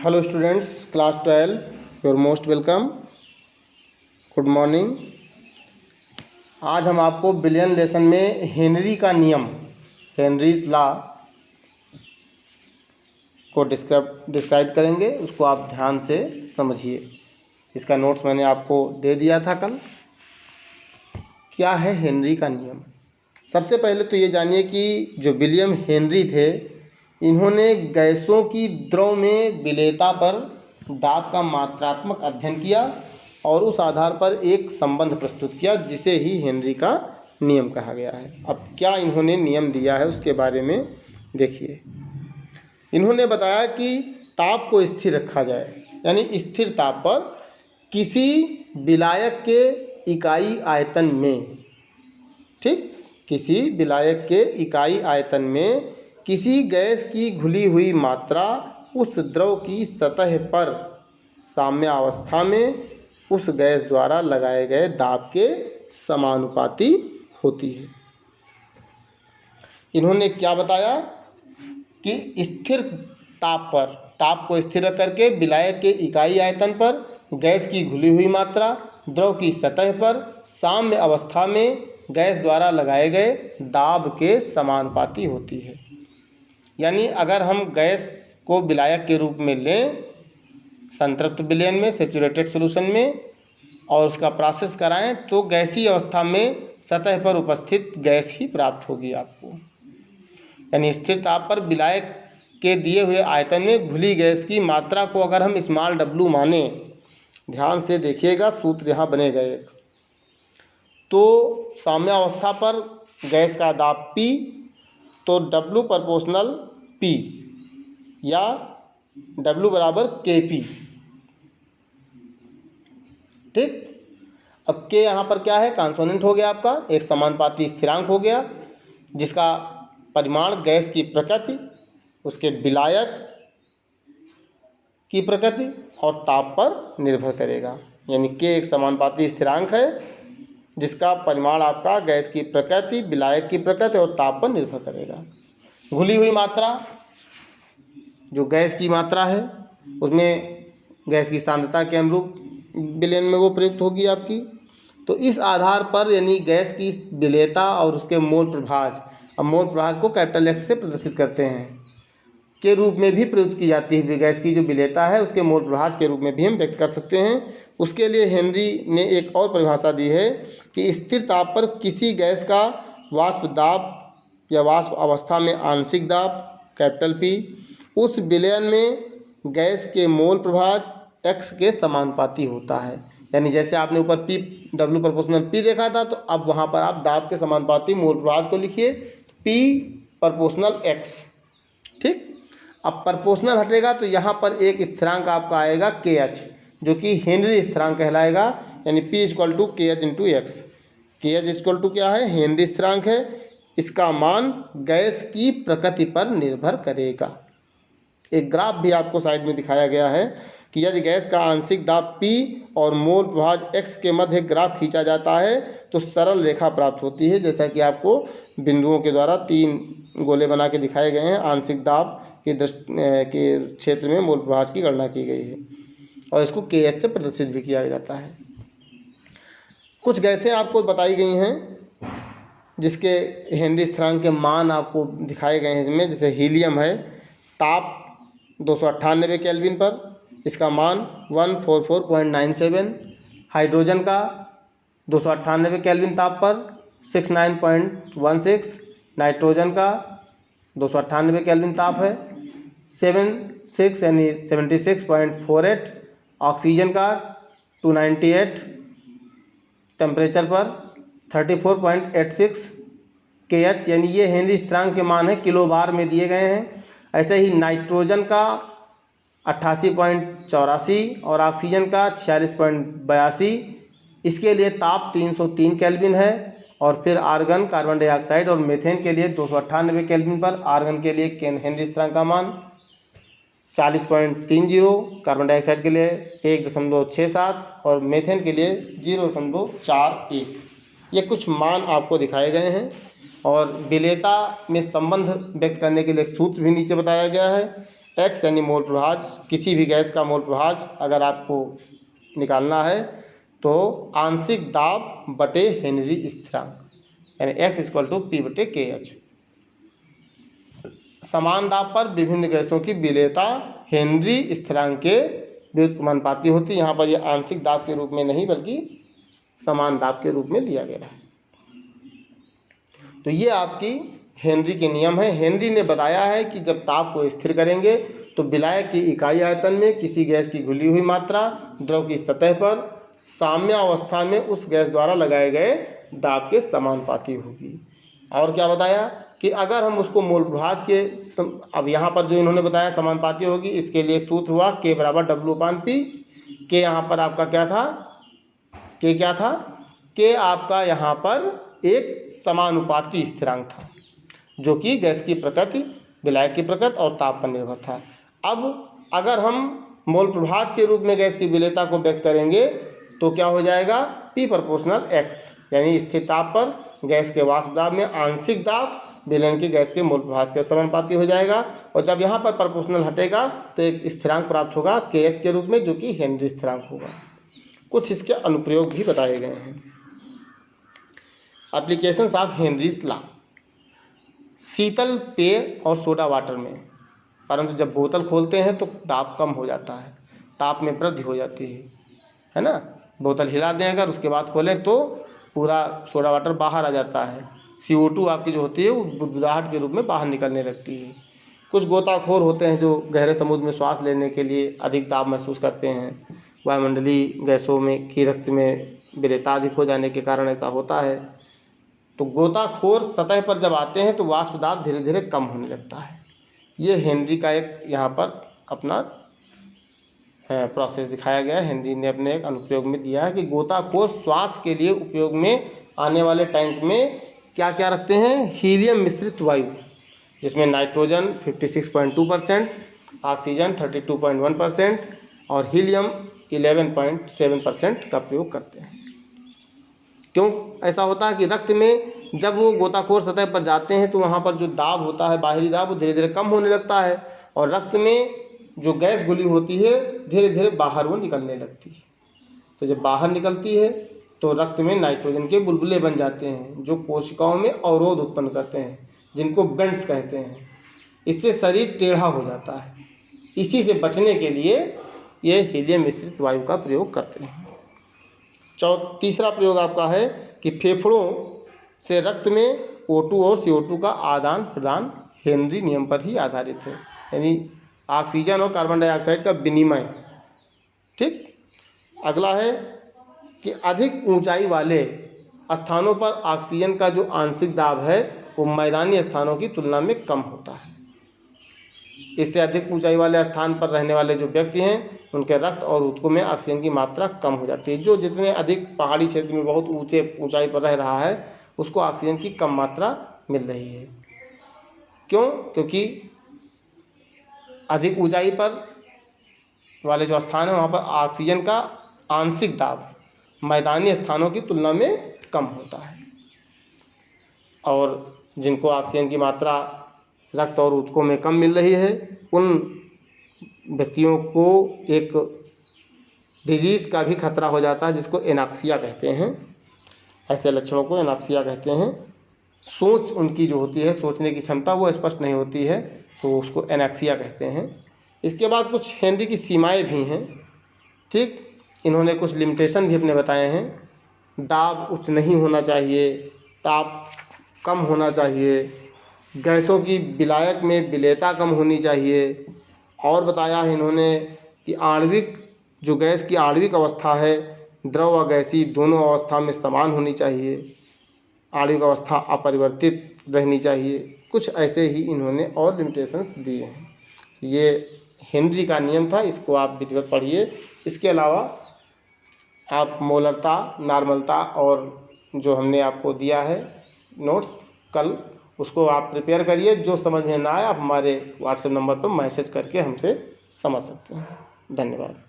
Hello students, class 12, your most welcome. Good morning. आज हम आपको बिलियन लेसन में हेनरी का नियम, हेनरीज लॉ को डिस्क्राइब करेंगे। उसको आप ध्यान से समझिए। इसका नोट्स मैंने आपको दे दिया था कल। क्या है हेनरी का नियम? सबसे पहले तो ये जानिए कि जो विलियम हेनरी थे, इन्होंने गैसों की द्रव में विलेयता पर दाब का मात्रात्मक अध्ययन किया और उस आधार पर एक संबंध प्रस्तुत किया, जिसे ही हेनरी का नियम कहा गया है। अब क्या इन्होंने नियम दिया है उसके बारे में देखिए। इन्होंने बताया कि ताप को स्थिर रखा जाए, यानी स्थिर ताप पर किसी विलायक के इकाई आयतन में, ठीक, किसी विलायक के इकाई आयतन में किसी गैस की घुली हुई मात्रा उस द्रव की सतह पर साम्यावस्था में उस गैस द्वारा लगाए गए दाब के समानुपाती होती है। इन्होंने क्या बताया कि स्थिर ताप पर, ताप को स्थिर रख करके विलायक के इकाई आयतन पर गैस की घुली हुई मात्रा द्रव की सतह पर साम्य अवस्था में गैस द्वारा लगाए गए दाब के समानुपाती होती है। यानी अगर हम गैस को विलायक के रूप में लें संतृप्त विलयन में, सेचुरेटेड सॉल्यूशन में, और उसका प्रोसेस कराएं, तो गैसीय अवस्था में सतह पर उपस्थित गैस ही प्राप्त होगी आपको। यानी स्थिर ताप पर विलायक के दिए हुए आयतन में घुली गैस की मात्रा को अगर हम स्मॉल w माने, ध्यान से देखिएगा, सूत्र यहाँ बनेगा एक, तो साम्यावस्था पर गैस का दाब P, तो W प्रोपोर्शनल P या W बराबर Kp, ठीक। अब K यहाँ पर क्या है? कॉन्सोनेंट हो गया आपका, एक समानुपाती स्थिरांक हो गया, जिसका परिमाण गैस की प्रकृति, उसके विलायक की प्रकृति और ताप पर निर्भर करेगा। यानी K एक समानुपाती स्थिरांक है जिसका परिमाण आपका गैस की प्रकृति, विलायक की प्रकृति और ताप पर निर्भर करेगा। घुली हुई मात्रा, जो गैस की मात्रा है, उसमें गैस की सांद्रता के अनुरूप विलयन में वो प्रयुक्त होगी आपकी। तो इस आधार पर, यानी गैस की विलेयता और उसके मोल प्रभाज, अब मोल प्रभाज को कैपिटल X से प्रदर्शित करते हैं, के रूप में भी प्रयुक्त की जाती है। गैस की जो विलेयता है उसके मोल प्रभाज के रूप में भी हम व्यक्त कर सकते हैं। उसके लिए हेनरी ने एक और परिभाषा दी है कि स्थिर ताप पर किसी गैस का वाष्प दाब या वाष्प अवस्था में आंशिक दाब कैपिटल P उस विलयन में गैस के मोल प्रभाज X के समानुपाती होता है। यानी जैसे आपने ऊपर P W प्रोपोर्शनल P देखा था, तो अब वहाँ पर आप दाब के समानुपाती मोल प्रभाज को लिखिए, P प्रोपोर्शनल X, ठीक। अब प्रोपोर्शनल हटेगा तो यहाँ पर एक स्थिरांक आपका आएगा KH, जो कि हेनरी स्थिरांक कहलाएगा। यानी P equal to KH into X। KH equal to क्या है? हेनरी स्थिरांक है। इसका मान गैस की प्रकृति पर निर्भर करेगा। एक ग्राफ भी आपको साइड में दिखाया गया है कि यदि गैस का आंशिक दाब P और मोल प्रभाज X के मध्य ग्राफ खींचा जाता है तो सरल रेखा प्राप्त होती है, जैसा कि आपको बिंदुओं के द्वारा 3 गोले बना के दिखाए गए हैं। आंशिक दाब के क्षेत्र में मोल प्रभाज की गणना की गई है और इसको KH से प्रदर्शित भी किया जाता है। कुछ गैसें आपको बताई गई हैं जिसके हेनरी स्थिरांक के मान आपको दिखाए गए हैं इसमें। जैसे हीलियम है, ताप 298 केल्विन पर, इसका मान 144.97। हाइड्रोजन का 298 केल्विन ताप पर 69.16। नाइट्रोजन का 298 केल्विन ताप है 76 यानी 76.48। ऑक्सीजन का 298 टेम्परेचर पर 34.86 KH, यानी ये हेनरी स्थिरांक के मान है, किलो बार में दिए गए हैं। ऐसे ही नाइट्रोजन का 88.84 और ऑक्सीजन का 46.82। इसके लिए ताप 303 केल्विन है। और फिर आर्गन, कार्बन डाइऑक्साइड और मीथेन के लिए 298 केल्विन पर, आर्गन के लिए हेनरी स्थिरांक का मान 40.30, कार्बन डाइऑक्साइड के लिए 1.67 और मीथेन के लिए 0.41। ये कुछ मान आपको दिखाए गए हैं। और विलेयता में संबंध व्यक्त करने के लिए एक सूत्र भी नीचे बताया गया है। एक्स यानी मोल प्रभाज, किसी भी गैस का मोल प्रभाज अगर आपको निकालना है तो आंशिक दाब बटे हेनरी स्थिरांक, यानी एक्स इक्वल टू पी बटे के एच। समान दाब पर विभिन्न गैसों की विलेयता हेनरी स्थिरांक के व्युत्क्रमानुपाती होती है। यहाँ पर यह आंशिक दाब के रूप में नहीं बल्कि समान दाब के रूप में लिया गया है। तो ये आपकी हेनरी के नियम है। हेनरी ने बताया है कि जब ताप को स्थिर करेंगे तो विलायक की इकाई आयतन में किसी गैस की घुली हुई मात्रा द्रव की सतह पर साम्यावस्था में उस गैस द्वारा लगाए गए दाब के समानुपाती होगी। और क्या बताया कि अगर हम उसको मोल प्रभाज के अब यहाँ पर जो इन्होंने बताया समानुपाती होगी, इसके लिए एक सूत्र हुआ के बराबर W/P। के यहाँ पर आपका क्या था, के क्या था, के आपका यहाँ पर एक समानुपाती स्थिरांक था जो कि गैस की प्रकृति, विलायक की प्रकृति और ताप पर निर्भर था। अब अगर हम मोल प्रभाज के रूप में गैस की विलेयता को व्यक्त करेंगे तो क्या हो जाएगा, P प्रोपोर्शनल X, यानी स्थिर ताप पर गैस के वाष्प दाब में आंशिक दाब विलयन की गैस के मोल प्रभाज के समानुपाती हो जाएगा। और जब यहाँ पर प्रोपोर्शनल हटेगा तो एक स्थिरांक प्राप्त होगा KH के रूप में जो कि हेनरी स्थिरांक होगा। कुछ इसके अनुप्रयोग भी बताए गए हैं। एप्लीकेशंस ऑफ हेनरीज लॉ, शीतल पेय और सोडा वाटर में, परंतु जब बोतल खोलते हैं तो दाब कम हो जाता है, ताप में वृद्धि हो जाती है ना। बोतल हिला दें अगर, उसके बाद खोलें तो पूरा सोडा वाटर बाहर आ जाता है। CO2 आपकी जो होती है वो बुदबुदाहट के रूप में बाहर निकलने लगती है। कुछ गोताखोर होते हैं जो गहरे समुद्र में श्वास लेने के लिए अधिक दाब महसूस करते हैं। वायुमंडलीय गैसों में की रक्त में विलेयता अधिक हो जाने के कारण ऐसा होता है। तो गोताखोर सतह पर जब आते हैं तो वाष्प दाब धीरे धीरे कम होने लगता है। ये हेनरी का एक यहाँ पर अपना प्रोसेस दिखाया गया है। हेनरी ने अपने एक अनुप्रयोग में दिया है कि गोताखोर श्वास के लिए उपयोग में आने वाले टैंक में क्या क्या रखते हैं, हीलियम मिश्रित वायु जिसमें नाइट्रोजन 56.2%, ऑक्सीजन 32.1% और हीलियम 11.7% का प्रयोग करते हैं। क्यों ऐसा होता है कि रक्त में जब वो गोताखोर सतह पर जाते हैं तो वहाँ पर जो दाब होता है, बाहरी दाब, वो धीरे धीरे कम होने लगता है और रक्त में जो गैस घुली होती है धीरे धीरे बाहर वो निकलने लगती है। तो जब बाहर निकलती है तो रक्त में नाइट्रोजन के बुलबुले बन जाते हैं जो कोशिकाओं में अवरोध उत्पन्न करते हैं, जिनको बेंट्स कहते हैं। इससे शरीर टेढ़ा हो जाता है। इसी से बचने के लिए ये हीलियम मिश्रित वायु का प्रयोग करते हैं। तीसरा प्रयोग आपका है कि फेफड़ों से रक्त में O2 और CO2 का आदान प्रदान हेनरी नियम पर ही आधारित है, यानी ऑक्सीजन और कार्बन डाइऑक्साइड का विनिमय। ठीक। अगला है कि अधिक ऊंचाई वाले स्थानों पर ऑक्सीजन का जो आंशिक दाब है वो मैदानी स्थानों की तुलना में कम होता है। इससे अधिक ऊंचाई वाले स्थान पर रहने वाले जो व्यक्ति हैं उनके रक्त और ऊतकों में ऑक्सीजन की मात्रा कम हो जाती है। जो जितने अधिक पहाड़ी क्षेत्र में बहुत ऊंचाई पर रह रहा है उसको ऑक्सीजन की कम मात्रा मिल रही है। क्यों? क्योंकि अधिक ऊंचाई पर वाले जो स्थान है वहाँ पर ऑक्सीजन का आंशिक दाब मैदानी स्थानों की तुलना में कम होता है और जिनको ऑक्सीजन की मात्रा रक्त और ऊतकों में कम मिल रही है उन व्यक्तियों को एक डिजीज़ का भी खतरा हो जाता है जिसको एनाक्सिया कहते हैं। ऐसे लक्षणों को एनाक्सिया कहते हैं। सोच उनकी जो होती है, सोचने की क्षमता वो स्पष्ट नहीं होती है, तो उसको एनाक्सिया कहते हैं। इसके बाद कुछ हेनरी की सीमाएं भी हैं। ठीक। इन्होंने कुछ लिमिटेशन भी अपने बताए हैं। दाब उच्च नहीं होना चाहिए, ताप कम होना चाहिए, गैसों की विलायक में विलेयता कम होनी चाहिए। और बताया है इन्होंने कि आणविक जो गैस की आणविक अवस्था है द्रव व गैसीय दोनों अवस्था में समान होनी चाहिए, आणविक अवस्था अपरिवर्तित रहनी चाहिए। कुछ ऐसे ही इन्होंने और लिमिटेशंस दिए हैं। ये हेनरी का नियम था, इसको आप विधिवत पढ़िए। इसके अलावा आप मोलरता, नॉर्मलता और जो हमने आपको दिया है नोट्स कल, उसको आप प्रिपेयर करिए। जो समझ में ना आए आप हमारे व्हाट्सएप नंबर पर मैसेज करके हमसे समझ सकते हैं। धन्यवाद।